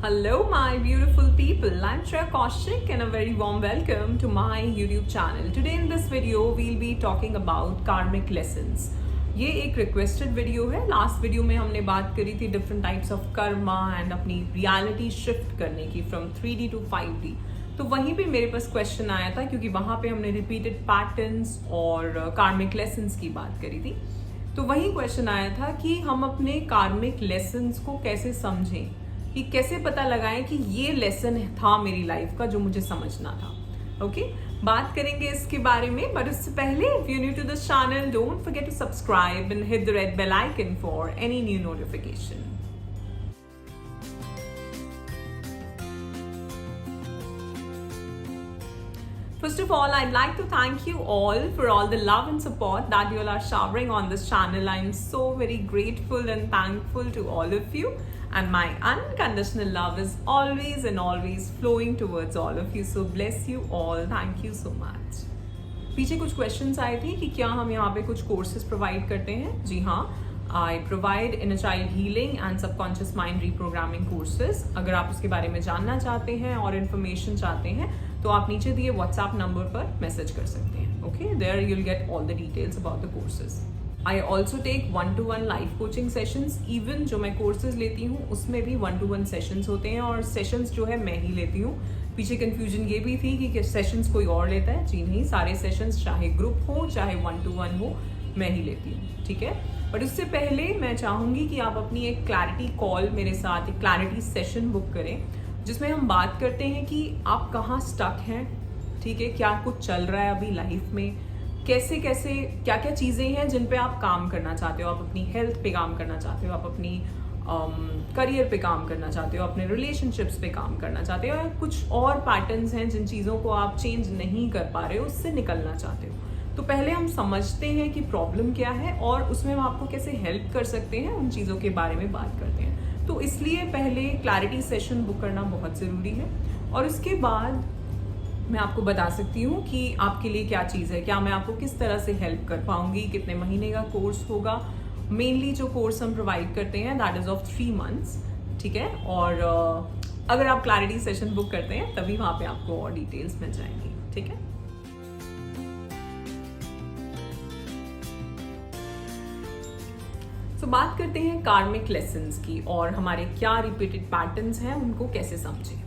Hello, my beautiful people. I'm Shreya Kaushik, and a very warm welcome to my YouTube channel. Today in this video, we'll be talking about karmic lessons. ये एक requested video है. Last video में हमने बात करी थी different types of karma and अपनी reality shift करने की from 3D to 5D. तो वहीं पे मेरे पास क्वेश्चन आया था क्योंकि वहाँ पे हमने रिपीटेड पैटर्न्स और कार्मिक लेसन्स की बात करी थी. तो वही क्वेश्चन आया था कि हम अपने कार्मिक लेसन्स को कैसे समझें, कि कैसे पता लगाएं कि ये लेसन था मेरी लाइफ का जो मुझे समझना था. ओके, बात करेंगे इसके बारे में, बट उससे पहले if you new to this channel don't forget to subscribe and hit the red bell icon for any new notification. First of all, I'd like to thank you all for all the love and support that you all are showering on this channel. I'm so very grateful and thankful to all of you. And my unconditional love is always and always flowing towards all of you. So bless you all. Thank you so much. पीछे कुछ questions आए थे कि क्या हम यहाँ पे कुछ courses provide करते हैं. जी हाँ, I provide inner child healing and subconscious mind reprogramming courses. अगर आप उसके बारे में जानना चाहते हैं और information चाहते हैं तो आप नीचे दिए WhatsApp नंबर पर मैसेज कर सकते हैं. Okay, there you'll get all the details about the courses. I also take 1-to-1 life coaching sessions. Even जो मैं कोर्सेज लेती हूँ उसमें भी 1-to-1 सेशंस होते हैं और सेशंस जो है मैं ही लेती हूँ. पीछे कंफ्यूजन ये भी थी कि सेशंस कोई और लेता है. जी नहीं, सारे सेशंस चाहे ग्रुप हो चाहे 1-to-1 हो मैं ही लेती हूँ. ठीक है, बट उससे पहले मैं चाहूँगी कि आप अपनी एक क्लैरिटी कॉल मेरे साथ, एक क्लैरिटी सेशन बुक करें जिसमें हम बात करते हैं कि आप कहाँ स्टक हैं. ठीक है, क्या कुछ चल रहा है अभी लाइफ में, कैसे कैसे क्या क्या चीज़ें हैं जिन पे आप काम करना चाहते हो. आप अपनी हेल्थ पे काम करना चाहते हो, आप अपनी करियर पे काम करना चाहते हो, अपने रिलेशनशिप्स पे काम करना चाहते हो, या कुछ और पैटर्न्स हैं जिन चीज़ों को आप चेंज नहीं कर पा रहे हो, उससे निकलना चाहते हो. तो पहले हम समझते हैं कि प्रॉब्लम क्या है और उसमें हम आपको कैसे हेल्प कर सकते हैं, उन चीज़ों के बारे में बात करते हैं. तो इसलिए पहले क्लैरिटी सेशन बुक करना बहुत ज़रूरी है और उसके बाद मैं आपको बता सकती हूँ कि आपके लिए क्या चीज़ है, क्या मैं आपको किस तरह से हेल्प कर पाऊँगी, कितने महीने का कोर्स होगा. मेनली जो कोर्स हम प्रोवाइड करते हैं दैट इज़ ऑफ 3 months. ठीक है, और अगर आप क्लैरिटी सेशन बुक करते हैं तभी वहाँ पे आपको और डिटेल्स मिल जाएंगी. ठीक है, तो बात करते हैं कार्मिक लेसन्स की और हमारे क्या रिपीटेड पैटर्न्स हैं उनको कैसे समझें.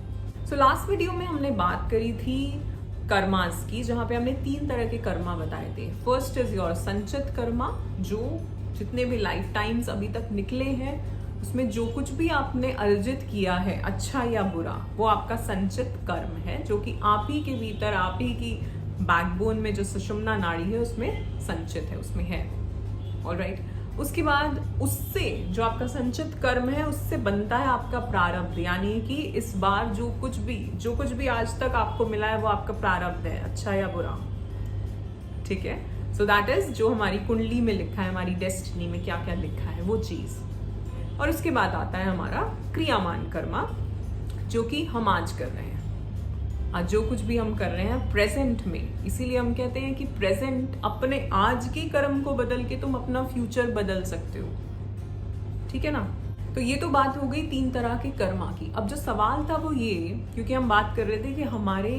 सो लास्ट वीडियो में हमने बात करी थी कर्मास की, जहाँ पे हमने 3 तरह के कर्मा बताए थे. फर्स्ट इज योर संचित कर्मा, जो जितने भी लाइफ टाइम्स अभी तक निकले हैं उसमें जो कुछ भी आपने अर्जित किया है, अच्छा या बुरा, वो आपका संचित कर्म है, जो कि आप ही के भीतर, आप ही की बैकबोन में जो सुषुम्ना नाड़ी है उसमें संचित है, उसमें है. ऑलराइट, उसके बाद उससे जो आपका संचित कर्म है उससे बनता है आपका प्रारब्ध. यानी कि इस बार जो कुछ भी आज तक आपको मिला है वो आपका प्रारब्ध है, अच्छा या बुरा. ठीक है, सो दैट इज जो हमारी कुंडली में लिखा है, हमारी डेस्टिनी में क्या क्या लिखा है वो चीज. और उसके बाद आता है हमारा क्रियामान कर्मा, जो कि हम आज कर रहे हैं. आज जो कुछ भी हम कर रहे हैं प्रेजेंट में, इसीलिए हम कहते हैं कि प्रेजेंट, अपने आज के कर्म को बदल के तुम अपना फ्यूचर बदल सकते हो. ठीक है ना. तो ये तो बात हो गई 3 तरह के कर्मा की. अब जो सवाल था वो ये, क्योंकि हम बात कर रहे थे कि हमारे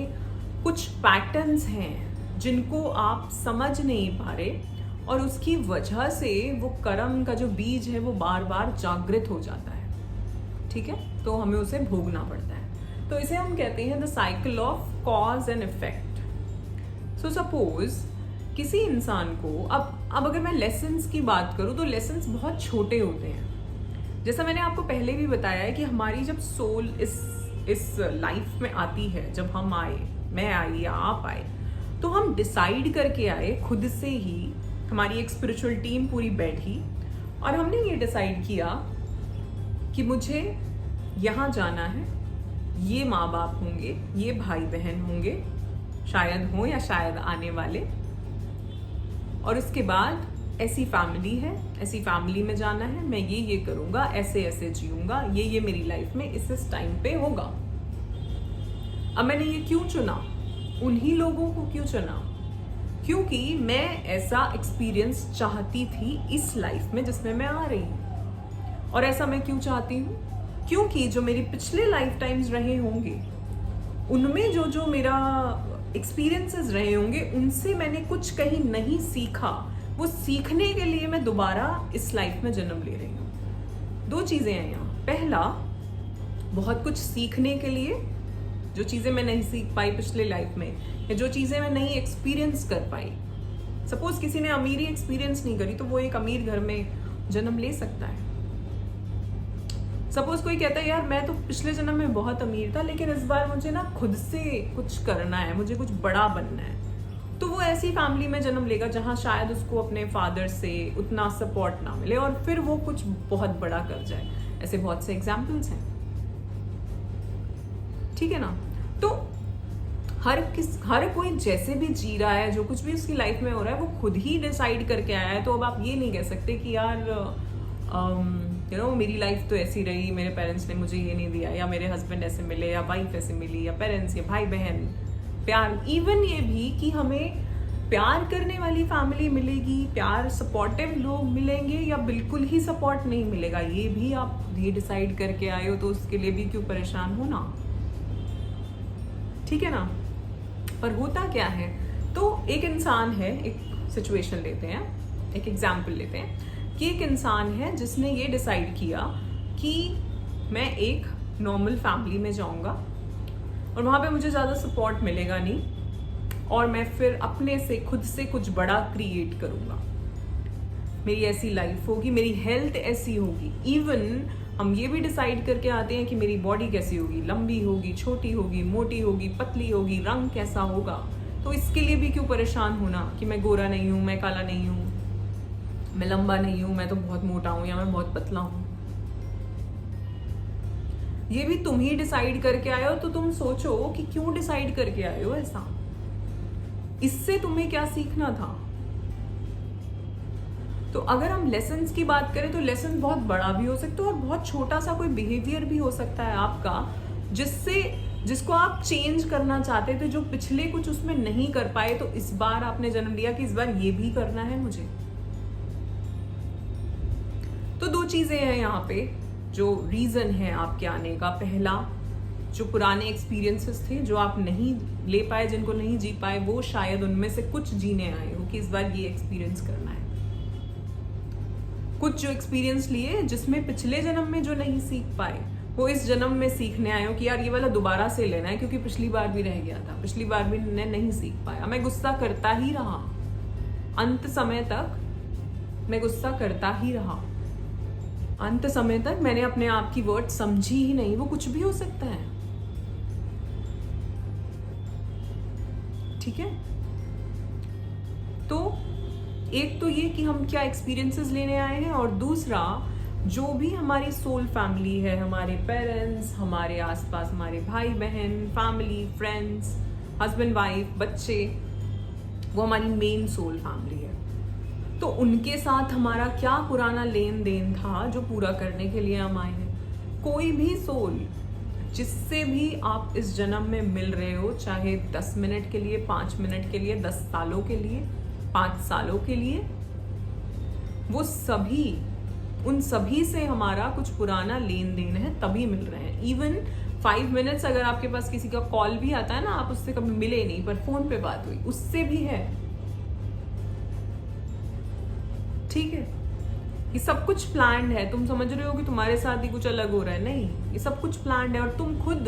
कुछ पैटर्न्स हैं जिनको आप समझ नहीं पा रहे और उसकी वजह से वो कर्म का जो बीज है वो बार बार जागृत हो जाता है. ठीक है, तो हमें उसे भोगना पड़ता है. तो इसे हम कहते हैं the cycle of cause and effect. So suppose किसी इंसान को, अब अगर मैं लेसन्स की बात करूँ तो लेसन्स बहुत छोटे होते हैं. जैसा मैंने आपको पहले भी बताया है कि हमारी जब सोल इस लाइफ में आती है, जब हम आए, मैं आई या आप आए, तो हम डिसाइड करके आए खुद से ही. हमारी एक स्पिरिचुअल टीम पूरी बैठी और हमने ये डिसाइड किया कि मुझे यहाँ जाना है, ये माँ बाप होंगे, ये भाई बहन होंगे, शायद हो या शायद आने वाले, और उसके बाद ऐसी फैमिली है, ऐसी फैमिली में जाना है, मैं ये करूँगा, ऐसे ऐसे जीऊँगा, ये मेरी लाइफ में इस टाइम पे होगा. अब मैंने ये क्यों चुना, उन्हीं लोगों को क्यों चुना, क्योंकि मैं ऐसा एक्सपीरियंस चाहती थी इस लाइफ में जिसमें मैं आ रही हूँ. और ऐसा मैं क्यों चाहती हूँ, क्योंकि जो मेरी पिछले लाइफ टाइम्स रहे होंगे उनमें जो जो मेरा एक्सपीरियंसेस रहे होंगे उनसे मैंने कुछ कहीं नहीं सीखा, वो सीखने के लिए मैं दोबारा इस लाइफ में जन्म ले रही हूँ। दो चीज़ें हैं यहाँ। पहला, बहुत कुछ सीखने के लिए, जो चीज़ें मैं नहीं सीख पाई पिछले लाइफ में या जो चीज़ें मैं नहीं एक्सपीरियंस कर पाई। सपोज किसी ने अमीरी एक्सपीरियंस नहीं करी तो वो एक अमीर घर में जन्म ले सकता है। सपोज कोई कहता है यार मैं तो पिछले जन्म में बहुत अमीर था लेकिन इस बार मुझे ना खुद से कुछ करना है, मुझे कुछ बड़ा बनना है, तो वो ऐसी फैमिली में जन्म लेगा जहां शायद उसको अपने फादर से उतना सपोर्ट ना मिले और फिर वो कुछ बहुत बड़ा कर जाए। ऐसे बहुत से एग्जाम्पल्स हैं, ठीक है ना। तो हर कोई जैसे भी जी रहा है, जो कुछ भी उसकी लाइफ में हो रहा है वो खुद ही डिसाइड करके आया है। तो अब आप ये नहीं कह सकते कि यार मेरी लाइफ तो ऐसी रही, मेरे पेरेंट्स ने मुझे ये नहीं दिया, या मेरे हस्बैंड ऐसे मिले, या वाइफ ऐसे मिली, या पेरेंट्स या भाई बहन प्यार, इवन ये भी कि हमें प्यार करने वाली फैमिली मिलेगी, प्यार सपोर्टिव लोग मिलेंगे या बिल्कुल ही सपोर्ट नहीं मिलेगा, ये भी आप खुद ही डिसाइड करके आए हो। तो उसके लिए भी क्यों परेशान होना, ठीक है ना। पर होता क्या है, तो एक इंसान है, एक सिचुएशन लेते हैं, एक एग्जाम्पल लेते हैं कि एक इंसान है जिसने ये डिसाइड किया कि मैं एक नॉर्मल फैमिली में जाऊंगा और वहाँ पे मुझे ज़्यादा सपोर्ट मिलेगा नहीं और मैं फिर अपने से खुद से कुछ बड़ा क्रिएट करूँगा। मेरी ऐसी लाइफ होगी, मेरी हेल्थ ऐसी होगी, इवन हम ये भी डिसाइड करके आते हैं कि मेरी बॉडी कैसी होगी, लंबी होगी, छोटी होगी, मोटी होगी, पतली होगी, रंग कैसा होगा। तो इसके लिए भी क्यों परेशान होना कि मैं गोरा नहीं हूँ, मैं काला नहीं हूँ, मैं लंबा नहीं हूं, मैं तो बहुत मोटा हूं या मैं बहुत पतला हूं। ये भी तुम ही डिसाइड करके आए हो। तो तुम सोचो कि क्यों डिसाइड करके आए हो ऐसा, इससे तुम्हें क्या सीखना था। तो अगर हम लेसन्स की बात करें तो लेसन बहुत बड़ा भी हो सकता है और बहुत छोटा सा कोई बिहेवियर भी हो सकता है आपका, जिसको आप चेंज करना चाहते थे, जो पिछले कुछ उसमें नहीं कर पाए, तो इस बार आपने जन्म लिया कि इस बार ये भी करना है मुझे। तो दो चीजें हैं यहाँ पे जो रीजन है आपके आने का। पहला, जो पुराने एक्सपीरियंसेस थे जो आप नहीं ले पाए, जिनको नहीं जी पाए, वो शायद उनमें से कुछ जीने आए हो कि इस बार ये एक्सपीरियंस करना है। कुछ जो एक्सपीरियंस लिए जिसमें पिछले जन्म में जो नहीं सीख पाए वो इस जन्म में सीखने आए हो कि यार ये वाला दोबारा से लेना है क्योंकि पिछली बार भी रह गया था, पिछली बार भी मैं नहीं सीख पाया, मैं गुस्सा करता ही रहा, अंत समय तक मैं गुस्सा करता ही रहा, अंत समय तक मैंने अपने आप की वर्ड समझी ही नहीं। वो कुछ भी हो सकता है, ठीक है। तो एक तो ये कि हम क्या एक्सपीरियंसेस लेने आए हैं, और दूसरा जो भी हमारी सोल फैमिली है, हमारे पेरेंट्स, हमारे आसपास हमारे भाई बहन, फैमिली, फ्रेंड्स, हस्बैंड वाइफ, बच्चे, वो हमारी मेन सोल फैमिली है। तो उनके साथ हमारा क्या पुराना लेन देन था जो पूरा करने के लिए हम आए हैं। कोई भी सोल जिससे भी आप इस जन्म में मिल रहे हो, चाहे 10 मिनट के लिए, 5 मिनट के लिए, 10 सालों के लिए, 5 सालों के लिए, वो सभी, उन सभी से हमारा कुछ पुराना लेन देन है, तभी मिल रहे हैं। इवन 5 मिनट्स अगर आपके पास किसी का कॉल भी आता है ना, आप उससे कभी मिले नहीं पर फोन पे बात हुई, उससे भी है, ठीक है। ये सब कुछ प्लान्ड है। तुम समझ रहे हो कि तुम्हारे साथ ही कुछ अलग हो रहा है, नहीं, ये सब कुछ प्लान्ड है और तुम खुद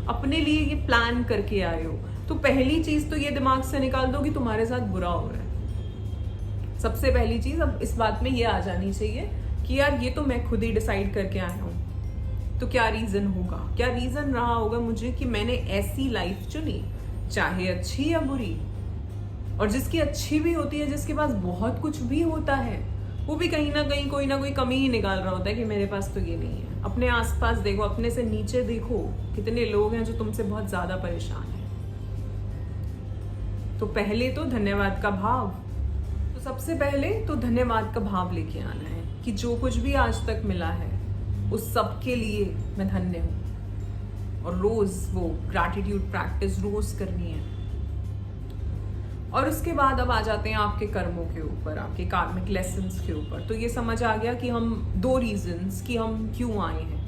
अपने लिए ये प्लान करके आए हो। तो पहली चीज तो ये दिमाग से निकाल दो कि तुम्हारे साथ बुरा हो रहा है। सबसे पहली चीज अब इस बात में ये आ जानी चाहिए कि यार ये तो मैं खुद ही डिसाइड करके आया हूं, तो क्या रीजन होगा, क्या रीजन रहा होगा मुझे कि मैंने ऐसी लाइफ चुनी, चाहे अच्छी या बुरी। और जिसकी अच्छी भी होती है, जिसके पास बहुत कुछ भी होता है, वो भी कहीं ना कहीं कोई ना कोई कमी ही निकाल रहा होता है कि मेरे पास तो ये नहीं है। अपने आसपास देखो, अपने से नीचे देखो, कितने लोग हैं जो तुमसे बहुत ज्यादा परेशान हैं। तो पहले तो धन्यवाद का भाव, तो सबसे पहले तो धन्यवाद का भाव लेके आना है कि जो कुछ भी आज तक मिला है उस सब के लिए मैं धन्य हूं। और रोज वो ग्रैटिट्यूड प्रैक्टिस रोज करनी है। और उसके बाद अब आ जाते हैं आपके कर्मों के ऊपर, आपके कार्मिक लेसन्स के ऊपर। तो ये समझ आ गया कि हम 2 रीजंस कि हम क्यों आए हैं,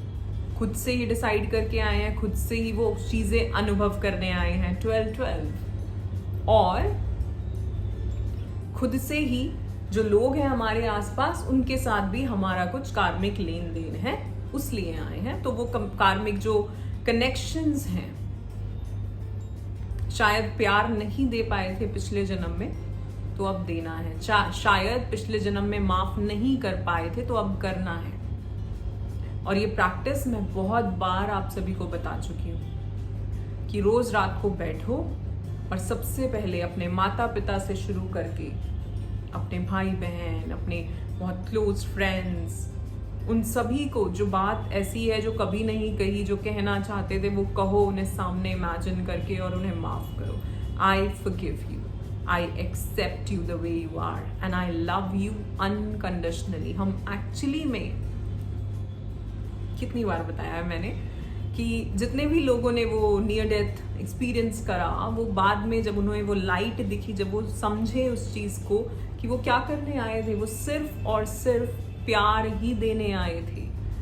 खुद से ही डिसाइड करके आए हैं, खुद से ही वो चीजें अनुभव करने आए हैं 12-12, और खुद से ही जो लोग हैं हमारे आसपास उनके साथ भी हमारा कुछ कार्मिक लेन देन है, उसलिए आए हैं। तो वो कार्मिक जो कनेक्शंस हैं, शायद प्यार नहीं दे पाए थे पिछले जन्म में तो अब देना है, शायद पिछले जन्म में माफ नहीं कर पाए थे तो अब करना है। और ये प्रैक्टिस मैं बहुत बार आप सभी को बता चुकी हूँ कि रोज रात को बैठो और सबसे पहले अपने माता पिता से शुरू करके अपने भाई बहन, अपने बहुत क्लोज फ्रेंड्स, उन सभी को जो बात ऐसी है जो कभी नहीं कही, जो कहना चाहते थे, वो कहो उन्हें सामने इमेजिन करके और उन्हें माफ करो। I forgive you, I accept you the way you are and I love you unconditionally. हम एक्चुअली में कितनी बार बताया है मैंने कि जितने भी लोगों ने वो नियर डेथ एक्सपीरियंस करा, वो बाद में जब उन्हें वो लाइट दिखी, जब वो समझे उस चीज को कि वो क्या करने आए थे, वो सिर्फ और सिर्फ प्यार ही देने आए थे।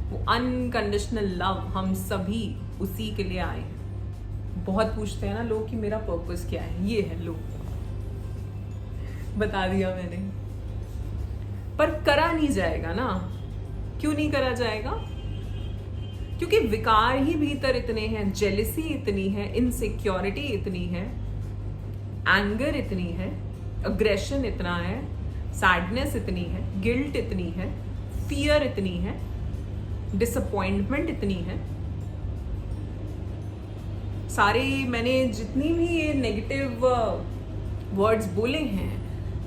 वो अनकंडीशनल लव, हम सभी उसी के लिए आए हैं। बहुत पूछते हैं ना लोग कि मेरा पर्पस क्या है, ये है, लो बता दिया मैंने। पर करा नहीं जाएगा ना। क्यों नहीं करा जाएगा? क्योंकि विकार ही भीतर इतने हैं, जेलिसी इतनी है, इनसिक्योरिटी इतनी है, एंगर इतनी है, अग्रेशन इतना है, सैडनेस इतनी है, गिल्ट इतनी है, फियर इतनी है, डिसअपॉइंटमेंट इतनी है। सारे मैंने जितनी भी ये नेगेटिव वर्ड्स बोले हैं,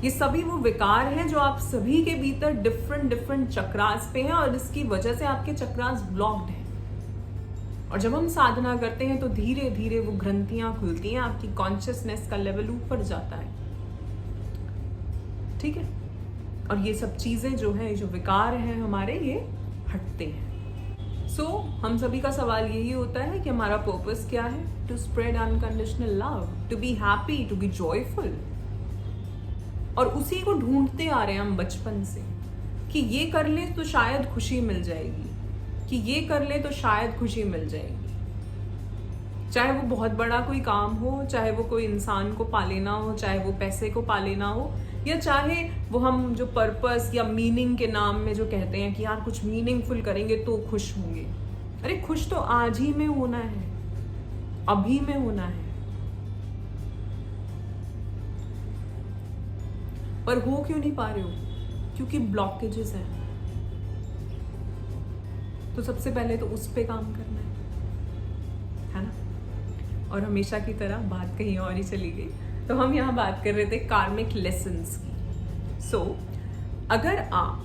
ये सभी वो विकार हैं जो आप सभी के भीतर डिफरेंट चक्रास पे हैं और इसकी वजह से आपके चक्रास ब्लॉक्ड हैं। और जब हम साधना करते हैं तो धीरे धीरे वो ग्रंथियां खुलती हैं, आपकी कॉन्शियसनेस का लेवल ऊपर जाता है। ठीक है? और ये सब चीजें जो है, जो विकार हैं हमारे, ये हटते हैं। सो हम सभी का सवाल यही होता है कि हमारा पर्पस क्या है? To spread unconditional love, to be happy, to be joyful. और उसी को ढूंढते आ रहे हैं हम बचपन से कि ये कर ले तो शायद खुशी मिल जाएगी, कि ये कर ले तो शायद खुशी मिल जाएगी। चाहे वो बहुत बड़ा कोई काम हो, चाहे वो कोई इंसान को पा लेना हो, चाहे वो पैसे को पा लेना हो, या चाहे वो हम जो पर्पस या मीनिंग के नाम में जो कहते हैं कि यार कुछ मीनिंगफुल करेंगे तो खुश होंगे। अरे खुश तो आज ही में होना है, अभी में होना है। पर हो क्यों नहीं पा रहे हो? क्योंकि ब्लॉकेजेस हैं। तो सबसे पहले तो उस पे काम करना है ना। और हमेशा की तरह बात कहीं और ही चली गई। तो हम यहाँ बात कर रहे थे कार्मिक लेसन्स की। सो अगर आप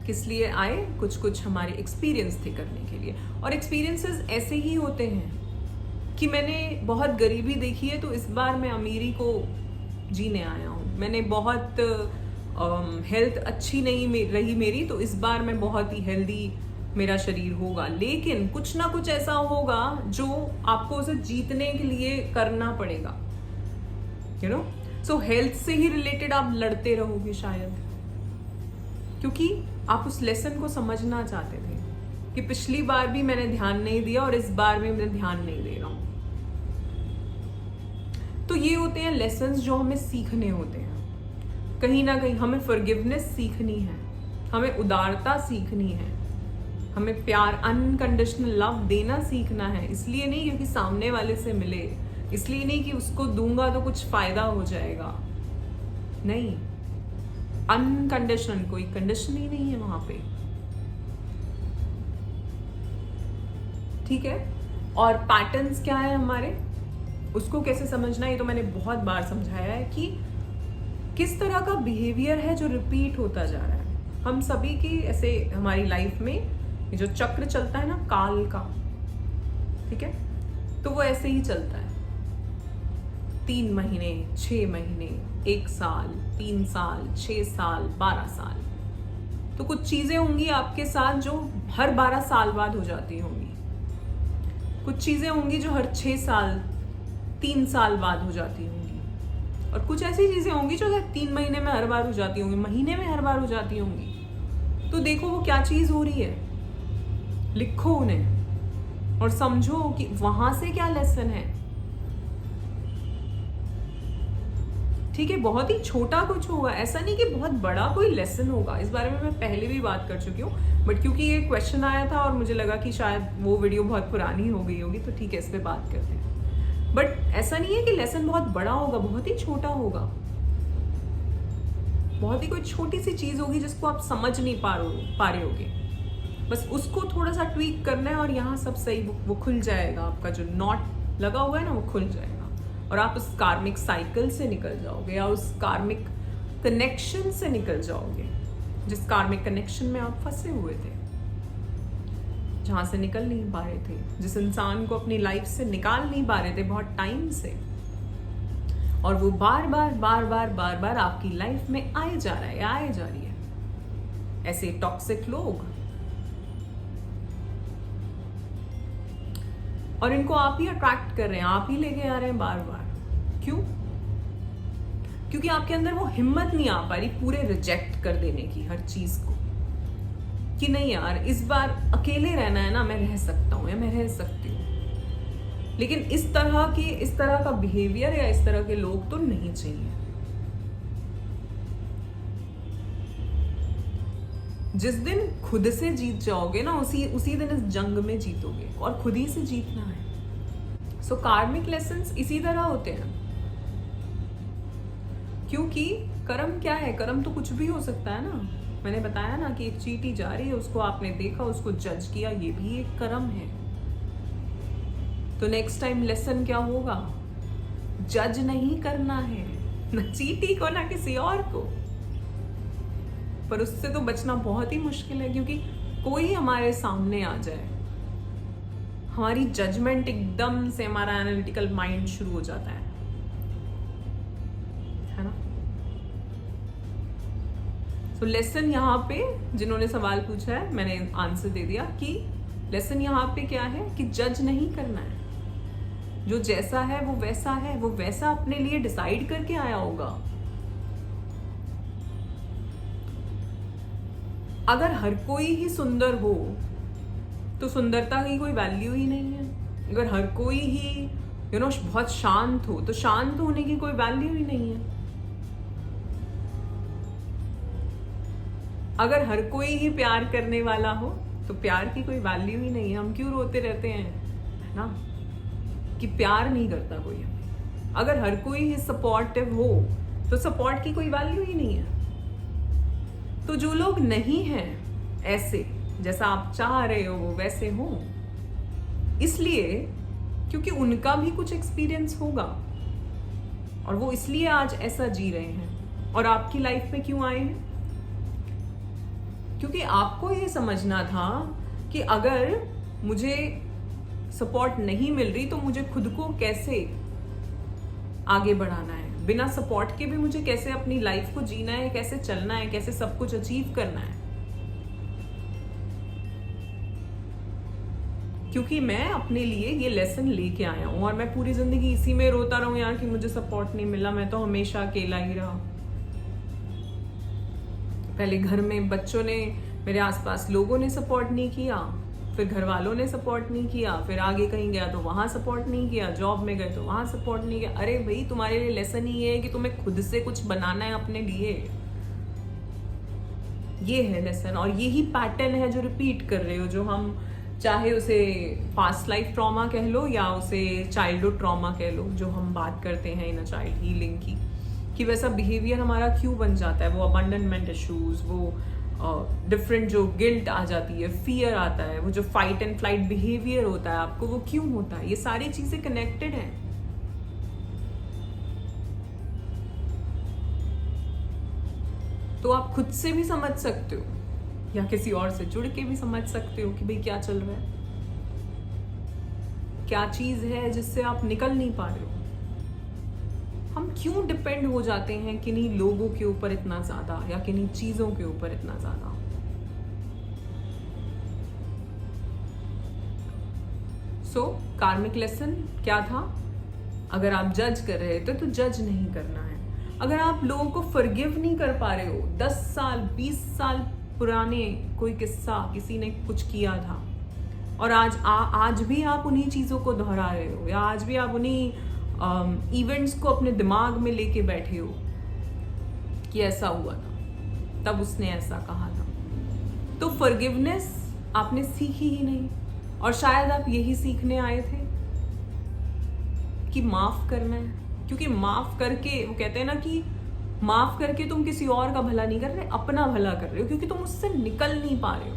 किस लिए आए, कुछ हमारे एक्सपीरियंस थे करने के लिए। और एक्सपीरियंसेस ऐसे ही होते हैं कि मैंने बहुत गरीबी देखी है तो इस बार मैं अमीरी को जीने आया हूँ। मैंने बहुत हेल्थ अच्छी नहीं रही मेरी, तो इस बार मैं बहुत ही हेल्दी मेरा शरीर होगा। लेकिन कुछ ना कुछ ऐसा होगा जो आपको उसे जीतने के लिए करना पड़ेगा, यू नो। सो हेल्थ से ही रिलेटेड आप लड़ते रहोगे शायद, क्योंकि आप उस लेसन को समझना चाहते थे कि पिछली बार भी मैंने ध्यान नहीं दिया और इस बार भी मैं ध्यान नहीं दे रहा हूं। तो ये होते हैं लेसन्स जो हमें सीखने होते हैं। कहीं ना कहीं हमें फॉरगिवनेस सीखनी है, हमें उदारता सीखनी है, हमें प्यार, अनकंडीशनल लव देना सीखना है। इसलिए नहीं क्योंकि सामने वाले से मिले, इसलिए नहीं कि उसको दूंगा तो कुछ फायदा हो जाएगा, नहीं। अनकंडीशनल, कोई कंडीशन ही नहीं है वहां पे, ठीक है। और पैटर्न्स क्या है हमारे, उसको कैसे समझना, ये तो मैंने बहुत बार समझाया है कि किस तरह का बिहेवियर है जो रिपीट होता जा रहा है। हम सभी की ऐसे हमारी लाइफ में ये जो चक्र चलता है ना काल का, ठीक है, तो वो ऐसे ही चलता है। 3 महीने, 6 महीने, 1 साल, 3 साल, 6 साल, 12 साल। तो कुछ चीजें होंगी आपके साथ जो हर 12 साल बाद हो जाती होंगी, कुछ चीजें होंगी जो हर 6 साल, 3 साल बाद हो जाती होंगी, और कुछ ऐसी चीजें होंगी जो 3 महीने में हर बार हो जाती होंगी, महीने में हर बार हो जाती होंगी। तो देखो वो क्या चीज हो रही है। लिखो उन्हें और समझो कि वहां से क्या लेसन है। ठीक है, बहुत ही छोटा कुछ होगा, ऐसा नहीं कि बहुत बड़ा कोई लेसन होगा। इस बारे में मैं पहले भी बात कर चुकी हूँ, बट क्योंकि ये क्वेश्चन आया था और मुझे लगा कि शायद वो वीडियो बहुत पुरानी हो गई होगी, तो ठीक है इस पे बात करते हैं। बट ऐसा नहीं है कि लेसन बहुत बड़ा होगा, बहुत ही छोटा होगा, बहुत ही कोई छोटी सी चीज होगी जिसको आप समझ नहीं पा रहे होगे। बस उसको थोड़ा सा ट्वीक करना है और यहाँ सब सही, वो खुल जाएगा। आपका जो नॉट लगा हुआ है ना, वो खुल जाएगा और आप उस कार्मिक साइकिल से निकल जाओगे या उस कार्मिक कनेक्शन से निकल जाओगे, जिस कार्मिक कनेक्शन में आप फंसे हुए थे, जहां से निकल नहीं पा रहे थे, जिस इंसान को अपनी लाइफ से निकाल नहीं पा रहे थे बहुत टाइम से, और वो बार बार बार बार बार बार आपकी लाइफ में आए जा रहा है, आए जा रही है। ऐसे टॉक्सिक लोग, और इनको आप ही अट्रैक्ट कर रहे हैं, आप ही लेके आ रहे हैं बार बार। क्यों? क्योंकि आपके अंदर वो हिम्मत नहीं आ पा रही पूरे रिजेक्ट कर देने की हर चीज को, कि नहीं यार इस बार अकेले रहना है ना, मैं रह सकता हूं या मैं रह सकती हूँ, लेकिन इस तरह का बिहेवियर या इस तरह के लोग तो नहीं चाहिए। जिस दिन खुद से जीत जाओगे ना, उसी दिन इस जंग में जीतोगे, और खुद ही से जीतना है। सो कार्मिक लेसन्स इसी तरह होते हैं, क्योंकि कर्म क्या है? कर्म तो कुछ भी हो सकता है ना। मैंने बताया ना कि एक चींटी जा रही है, उसको आपने देखा, उसको जज किया, ये भी एक कर्म है। तो नेक्स्ट टाइम लेसन क्या होगा? जज नहीं करना है, ना चींटी को ना किसी और को। पर उससे तो बचना बहुत ही मुश्किल है, क्योंकि कोई हमारे सामने आ जाए, हमारी जजमेंट एकदम से, हमारा एनालिटिकल माइंड शुरू हो जाता है ना। तो लेसन यहाँ पे, जिन्होंने सवाल पूछा है मैंने आंसर दे दिया कि लेसन यहाँ पे क्या है कि जज नहीं करना है। जो जैसा है वो वैसा है, वो वैसा अपने लिए डिसाइड करके आया होगा। अगर हर कोई ही सुंदर हो तो सुंदरता की कोई वैल्यू ही नहीं है। अगर हर कोई ही बहुत शांत हो तो शांत होने की कोई वैल्यू ही नहीं है। अगर हर कोई ही प्यार करने वाला हो तो प्यार की कोई वैल्यू ही नहीं है। हम क्यों रोते रहते हैं, है ना, कि प्यार नहीं करता कोई हमें। अगर हर कोई ही सपोर्टिव हो तो सपोर्ट की कोई वैल्यू ही नहीं है। तो जो लोग नहीं हैं ऐसे, जैसा आप चाह रहे हो वो वैसे हो, इसलिए क्योंकि उनका भी कुछ एक्सपीरियंस होगा और वो इसलिए आज ऐसा जी रहे हैं। और आपकी लाइफ में क्यों आए हैं? क्योंकि आपको ये समझना था कि अगर मुझे सपोर्ट नहीं मिल रही तो मुझे खुद को कैसे आगे बढ़ाना है, बिना सपोर्ट के भी मुझे कैसे अपनी लाइफ को जीना है, कैसे चलना है, कैसे सब कुछ अचीव करना है। क्योंकि मैं अपने लिए ये लेसन लेके आया हूं और मैं पूरी जिंदगी इसी में रोता रहूं यार कि मुझे सपोर्ट नहीं मिला, मैं तो हमेशा अकेला ही रहा। पहले घर में बच्चों ने, मेरे आसपास लोगों ने सपोर्ट नहीं किया, फिर घर वालों ने सपोर्ट नहीं किया, फिर आगे कहीं गया तो वहां सपोर्ट नहीं किया, जॉब में गए तो वहां सपोर्ट नहीं किया। अरे भाई, तुम्हारे लिए लेसन ही है कि तुम्हें खुद से कुछ बनाना है अपने लिए। ये है लेसन, और यही पैटर्न है जो रिपीट कर रहे हो, जो हम चाहे उसे पास्ट लाइफ ट्रॉमा कह लो या उसे चाइल्डहुड ट्रॉमा कह लो, जो हम बात करते हैं इन चाइल्ड हीलिंग की, कि वैसा बिहेवियर हमारा क्यों बन जाता है। वो अबंडनमेंट इश्यूज, वो डिफरेंट जो गिल्ट आ जाती है, फियर आता है, वो जो फाइट एंड फ्लाइट बिहेवियर होता है आपको, वो क्यों होता है। ये सारी चीजें कनेक्टेड हैं। तो आप खुद से भी समझ सकते हो या किसी और से जुड़ के भी समझ सकते हो कि भाई क्या चल रहा है, क्या चीज है जिससे आप निकल नहीं पा रहे हो। हम क्यों डिपेंड हो जाते हैं किन्हीं लोगों के ऊपर इतना ज्यादा या किन्हीं चीजों के ऊपर इतना ज्यादा। सो कार्मिक लेसन क्या था? अगर आप जज कर रहे थे तो जज नहीं करना है। अगर आप लोगों को फॉरगिव नहीं कर पा रहे हो, 10 साल 20 साल पुराने कोई किस्सा, किसी ने कुछ किया था, और आज भी आप उन्हीं चीज़ों को दोहरा रहे हो, या आज भी आप उन्हीं इवेंट्स को अपने दिमाग में लेके बैठे हो कि ऐसा हुआ था, तब उसने ऐसा कहा था। तो फॉरगिवनेस आपने सीखी ही नहीं, और शायद आप यही सीखने आए थे कि माफ करना है, क्योंकि माफ करके, वो कहते हैं ना कि माफ करके तुम किसी और का भला नहीं कर रहे, अपना भला कर रहे हो, क्योंकि तुम उससे निकल नहीं पा रहे हो।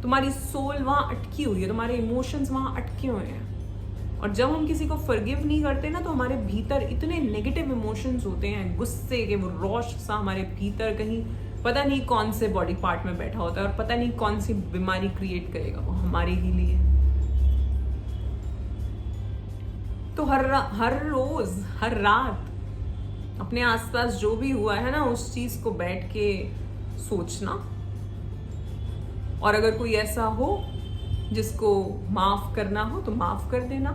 तुम्हारी सोल वहां अटकी हुई है, तुम्हारे इमोशंस वहां अटके हुए हैं। और जब हम किसी को फॉरगिव नहीं करते ना, तो हमारे भीतर इतने नेगेटिव इमोशंस होते हैं, गुस्से के, वो रोष सा हमारे भीतर कहीं पता नहीं कौन से बॉडी पार्ट में बैठा होता है, और पता नहीं कौन सी बीमारी क्रिएट करेगा वो हमारे ही लिए। तो हर रोज, हर रात अपने आसपास जो भी हुआ है ना, उस चीज को बैठ के सोचना, और अगर कोई ऐसा हो जिसको माफ करना हो तो माफ कर देना।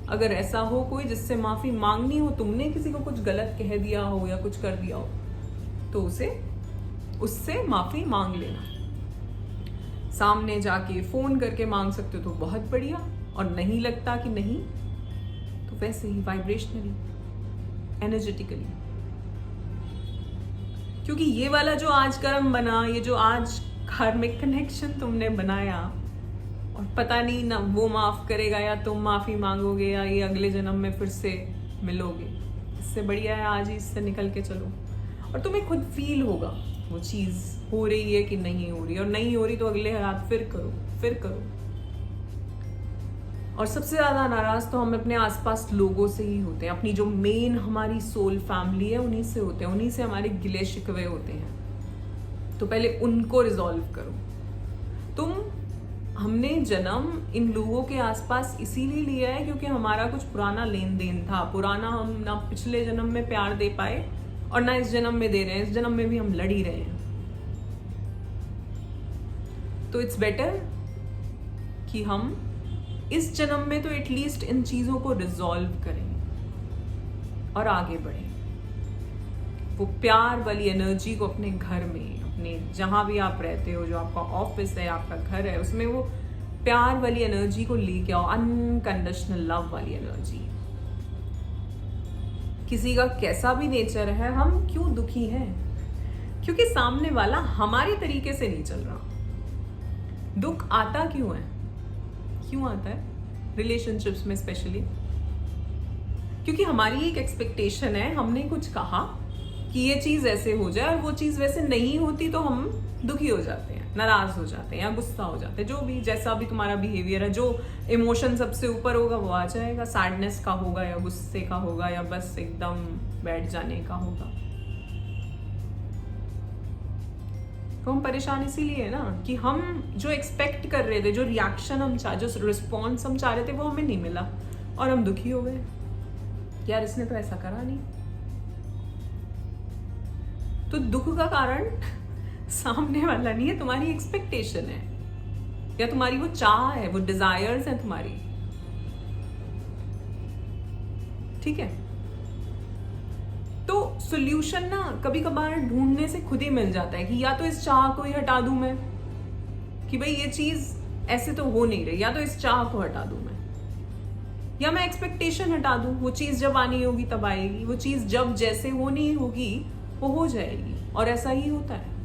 अगर ऐसा हो कोई जिससे माफी मांगनी हो, तुमने किसी को कुछ गलत कह दिया हो या कुछ कर दिया हो, तो उससे माफी मांग लेना। सामने जाके फोन करके मांग सकते हो तो बहुत बढ़िया, और नहीं लगता कि नहीं, तो वैसे ही वाइब्रेशनली, एनर्जेटिकली। क्योंकि ये वाला जो आज कर्म बना, ये जो आज कार्मिक कनेक्शन तुमने बनाया, और पता नहीं ना वो माफ करेगा या तुम माफी मांगोगे या ये अगले जन्म में फिर से मिलोगे। इससे बढ़िया है आज ही इससे निकल के चलो, और तुम्हें खुद फील होगा वो चीज हो रही है कि नहीं हो रही, और नहीं हो रही तो अगले रात फिर करो। और सबसे ज्यादा नाराज तो हम अपने आसपास लोगों से ही होते हैं, अपनी जो मेन हमारी सोल फैमिली है उन्हीं से होते हैं, उन्हीं से हमारे गिले शिकवे होते हैं। तो पहले उनको रिजॉल्व करो। हमने जन्म इन लोगों के आसपास इसीलिए लिया है क्योंकि हमारा कुछ पुराना लेन देन था, पुराना, हम ना पिछले जन्म में प्यार दे पाए और ना इस जन्म में दे रहे हैं, इस जन्म में भी हम लड़ ही रहे हैं। तो इट्स बेटर कि हम इस जन्म में तो एटलीस्ट इन चीजों को रिजॉल्व करें और आगे बढ़ें। वो प्यार वाली एनर्जी को अपने घर में, अपने जहां भी आप रहते हो, जो आपका ऑफिस है, आपका घर है, उसमें वो प्यार वाली एनर्जी को लेके आओ, अनकंडीशनल लव वाली एनर्जी। किसी का कैसा भी नेचर है, हम क्यों दुखी हैं? क्योंकि सामने वाला हमारे तरीके से नहीं चल रहा। दुख आता क्यों है? क्यों आता है रिलेशनशिप्स में स्पेशली? क्योंकि हमारी एक एक्सपेक्टेशन है, हमने कुछ कहा कि ये चीज ऐसे हो जाए और वो चीज वैसे नहीं होती, तो हम दुखी हो जाते हैं, नाराज हो जाते हैं या गुस्सा हो जाते हैं। जो भी जैसा भी तुम्हारा बिहेवियर है, जो इमोशन सबसे ऊपर होगा वो आ जाएगा। सैडनेस का होगा या गुस्से का होगा या बस एकदम बैठ जाने का होगा। तो हम परेशान इसीलिए है ना कि हम जो एक्सपेक्ट कर रहे थे, जो रिएक्शन हम जो रिस्पॉन्स हम चाह रहे थे, वो हमें नहीं मिला और हम दुखी हो गए। यार इसने तो ऐसा करा नहीं। तो दुख का कारण सामने वाला नहीं है, तुम्हारी एक्सपेक्टेशन है या तुम्हारी वो चाह है, वो डिजायर्स है तुम्हारी। ठीक है, तो सॉल्यूशन ना कभी कभार ढूंढने से खुद ही मिल जाता है कि या तो इस चाह को ही हटा दूं मैं, कि भाई ये चीज ऐसे तो हो नहीं रही, या तो इस चाह को हटा दूं मैं, या मैं एक्सपेक्टेशन हटा दूं। वो चीज जब आनी होगी तब आएगी, वो चीज जब जैसे होनी होगी वो हो जाएगी। और ऐसा ही होता है,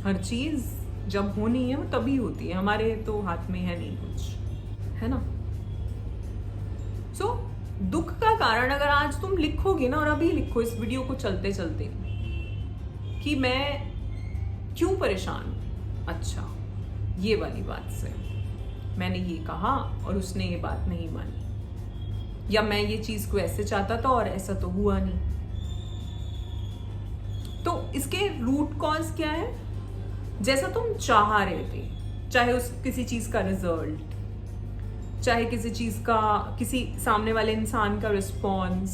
हर चीज जब होनी है वो तभी होती है, हमारे तो हाथ में है नहीं कुछ, है ना। सो दुख का कारण अगर आज तुम लिखोगे ना, और अभी लिखो इस वीडियो को चलते चलते कि मैं क्यों परेशान हूं। अच्छा, ये वाली बात से मैंने ये कहा और उसने ये बात नहीं मानी, या मैं ये चीज को ऐसे चाहता था और ऐसा तो हुआ नहीं। तो इसके रूट कॉज क्या है? जैसा तुम चाह रहे थे, चाहे उस किसी चीज का रिजल्ट, चाहे किसी चीज का, किसी सामने वाले इंसान का रिस्पॉन्स,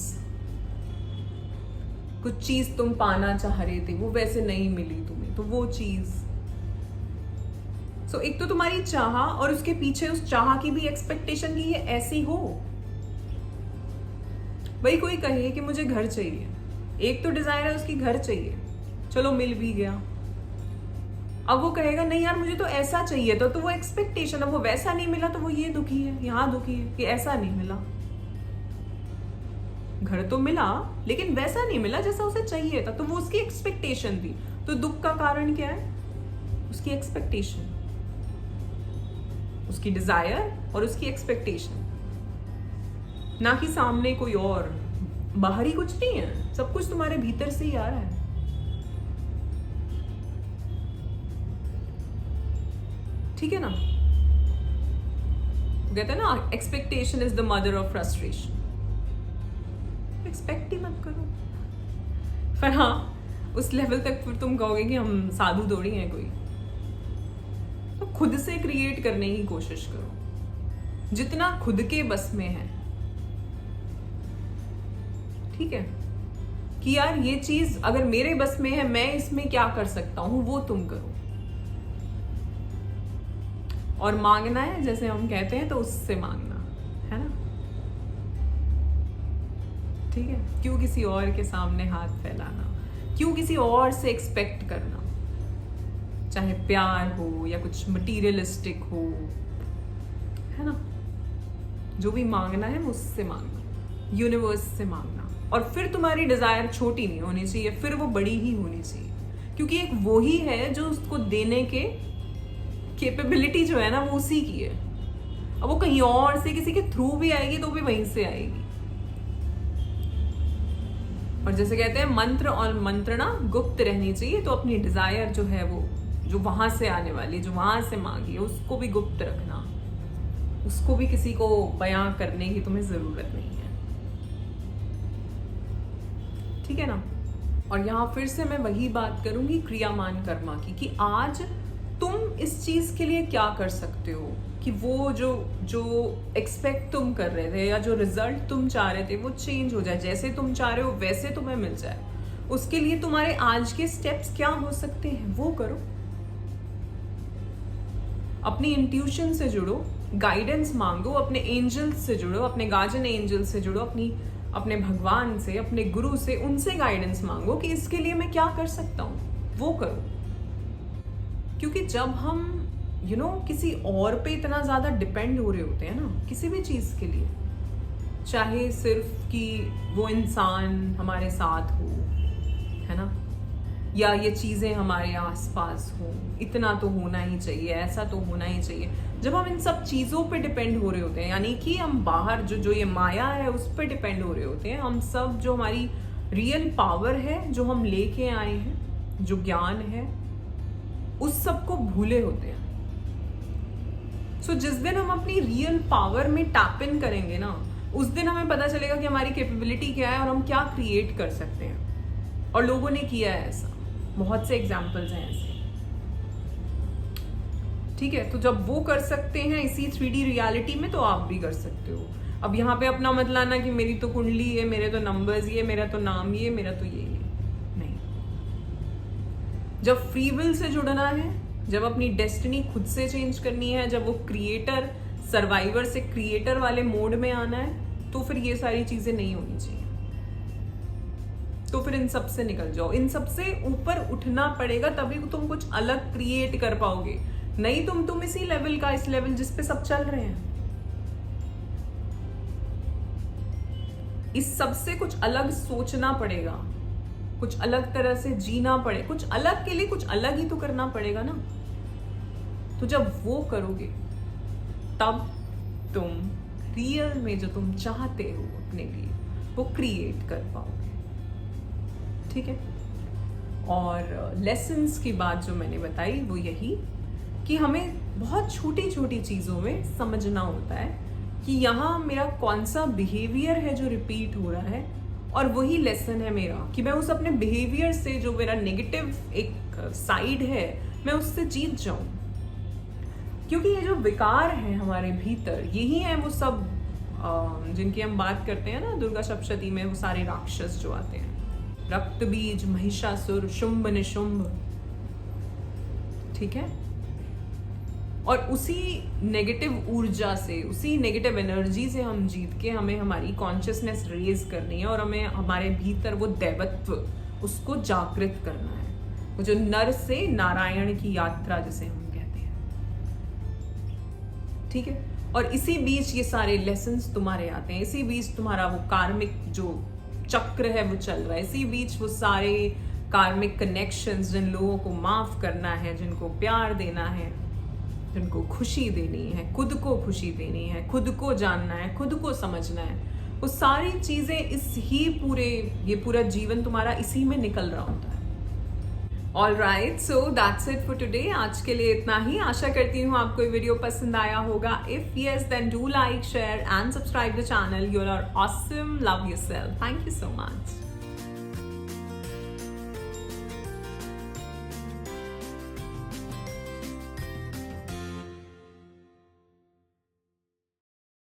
कुछ चीज तुम पाना चाह रहे थे वो वैसे नहीं मिली तुम्हें, तो वो चीज। सो एक तो तुम्हारी चाह और उसके पीछे उस चाह की भी एक्सपेक्टेशन की ये ऐसी हो। भाई कोई कहे कि मुझे घर चाहिए, एक तो डिजायर है उसकी घर चाहिए, चलो मिल भी गया, अब वो कहेगा नहीं यार मुझे तो ऐसा चाहिए था, तो वो एक्सपेक्टेशन, अब वो वैसा नहीं मिला तो वो ये दुखी है, यहाँ दुखी है कि ऐसा नहीं मिला। घर तो मिला लेकिन वैसा नहीं मिला जैसा उसे चाहिए था, तो वो उसकी एक्सपेक्टेशन थी। तो दुख का कारण क्या है? उसकी एक्सपेक्टेशन, उसकी डिजायर और उसकी एक्सपेक्टेशन, ना कि सामने कोई और। बाहरी कुछ नहीं है, सब कुछ तुम्हारे भीतर से ही आ रहा है। ठीक है ना? कहते हैं ना, expectation is the mother of frustration. Expect ही मत करो। पर हाँ, उस लेवल तक फिर तुम कहोगे कि हम साधु थोड़ी हैं कोई। तो खुद से क्रिएट करने की कोशिश करो जितना खुद के बस में है। ठीक है कि यार ये चीज अगर मेरे बस में है, मैं इसमें क्या कर सकता हूं, वो तुम करो। और मांगना है, जैसे हम कहते हैं, तो उससे मांगना है ना। ठीक है, क्यों किसी और के सामने हाथ फैलाना, क्यों किसी और से एक्सपेक्ट करना, चाहे प्यार हो या कुछ मटीरियलिस्टिक हो, है ना। जो भी मांगना है वो उससे मांगना, यूनिवर्स से मांगना। और फिर तुम्हारी डिजायर छोटी नहीं होनी चाहिए, फिर वो बड़ी ही होनी चाहिए, क्योंकि एक वो ही है जो उसको देने के कैपेबिलिटी जो है ना, वो उसी की है। अब वो कहीं और से किसी के थ्रू भी आएगी तो भी वहीं से आएगी। और जैसे कहते हैं मंत्र और मंत्रणा गुप्त रहनी चाहिए, तो अपनी डिजायर जो है वो जो वहां से आने वाली, जो वहां से मांगी, उसको भी गुप्त रखना, उसको भी किसी को बयां करने की तुम्हें जरूरत नहीं है। ठीक है ना। और यहाँ फिर से मैं वही बात करूंगी क्रियामान कर्मा की, कि आज तुम इस चीज के लिए क्या कर सकते हो कि वो जो एक्सपेक्ट तुम कर रहे थे या जो रिजल्ट तुम चाह रहे थे वो चेंज हो जाए, जैसे तुम चाह रहे हो वैसे तुम्हें मिल जाए। उसके लिए तुम्हारे आज के स्टेप्स क्या हो सकते हैं वो करो। अपनी इंट्यूशन से जुड़ो, गाइडेंस मांगो, अपने एंजल्स से जुड़ो, अपने गार्जियन एंजल से जुड़ो, अपने भगवान से, अपने गुरु से, उनसे गाइडेंस मांगो कि इसके लिए मैं क्या कर सकता हूं, वो करो। क्योंकि जब हम किसी और पे इतना ज्यादा डिपेंड हो रहे होते हैं ना, किसी भी चीज के लिए, चाहे सिर्फ कि वो इंसान हमारे साथ हो, है ना, या ये चीजें हमारे आसपास हो, इतना तो होना ही चाहिए, ऐसा तो होना ही चाहिए। जब हम इन सब चीजों पे डिपेंड हो रहे होते हैं, यानी कि हम बाहर जो ये माया है उस पर डिपेंड हो रहे होते हैं, हम सब जो हमारी रियल पावर है, जो हम लेके आए हैं, जो ज्ञान है, उस सब को भूले होते हैं। सो जिस दिन हम अपनी रियल पावर में टैप इन करेंगे ना, उस दिन हमें पता चलेगा कि हमारी कैपेबिलिटी क्या है और हम क्या क्रिएट कर सकते हैं। और लोगों ने किया है ऐसा, बहुत से एग्जाम्पल्स हैं ऐसे। ठीक है, तो जब वो कर सकते हैं इसी 3D रियलिटी में, तो आप भी कर सकते हो। अब यहाँ पे अपना मत लाना कि मेरी तो कुंडली है, मेरे तो नंबर्स ये, मेरा तो नाम ये, मेरा तो ये नहीं। जब फ्री विल से जुड़ना है, जब अपनी डेस्टिनी खुद से चेंज करनी है, जब वो क्रिएटर सर्वाइवर से क्रिएटर वाले मोड में आना है, तो फिर ये सारी चीजें नहीं होनी चाहिए। तो फिर इन सब से निकल जाओ, इन सब से ऊपर उठना पड़ेगा, तभी तुम कुछ अलग क्रिएट कर पाओगे। नहीं तुम इसी लेवल का, इस लेवल जिस पे सब चल रहे हैं, इस सब से कुछ अलग सोचना पड़ेगा, कुछ अलग तरह से जीना पड़े, कुछ अलग के लिए कुछ अलग ही तो करना पड़ेगा ना। तो जब वो करोगे तब तुम रियल में जो तुम चाहते हो अपने लिए वो क्रिएट कर पाओगे। ठीक है। और लेसन्स की बात जो मैंने बताई वो यही कि हमें बहुत छोटी छोटी चीजों में समझना होता है कि यहाँ मेरा कौन सा बिहेवियर है जो रिपीट हो रहा है, और वही लेसन है मेरा कि मैं उस अपने बिहेवियर से, जो मेरा नेगेटिव एक साइड है, मैं उससे जीत जाऊं। क्योंकि ये जो विकार है हमारे भीतर, यही है वो सब जिनकी हम बात करते हैं ना दुर्गा सप्तशती में, वो सारे राक्षस जो आते हैं, रक्त बीज, महिषासुर, शुंभ निशुंभ। ठीक है। और उसी नेगेटिव ऊर्जा से, उसी नेगेटिव एनर्जी से हम जीत के, हमें हमारी कॉन्शियसनेस रेज करनी है और हमें हमारे भीतर वो दैवत्व, उसको जागृत करना है। वो जो नर से नारायण की यात्रा जिसे हम कहते हैं, ठीक है। और इसी बीच ये सारे लेसन्स तुम्हारे आते हैं, इसी बीच तुम्हारा वो कार्मिक जो चक्र है वो चल रहा है, इसी बीच वो सारे कार्मिक कनेक्शंस, जिन लोगों को माफ करना है, जिनको प्यार देना है, जिनको खुशी देनी है, खुद को खुशी देनी है, खुद को जानना है, खुद को समझना है, वो सारी चीजें ये पूरा जीवन तुम्हारा इसी में निकल रहा होता है। All right, so that's it for today. आज के लिए इतना ही। आशा करती हूँ आपको ये वीडियो पसंद आया होगा। If yes, then do like, share and subscribe the channel. You are awesome, love yourself. Thank you so much.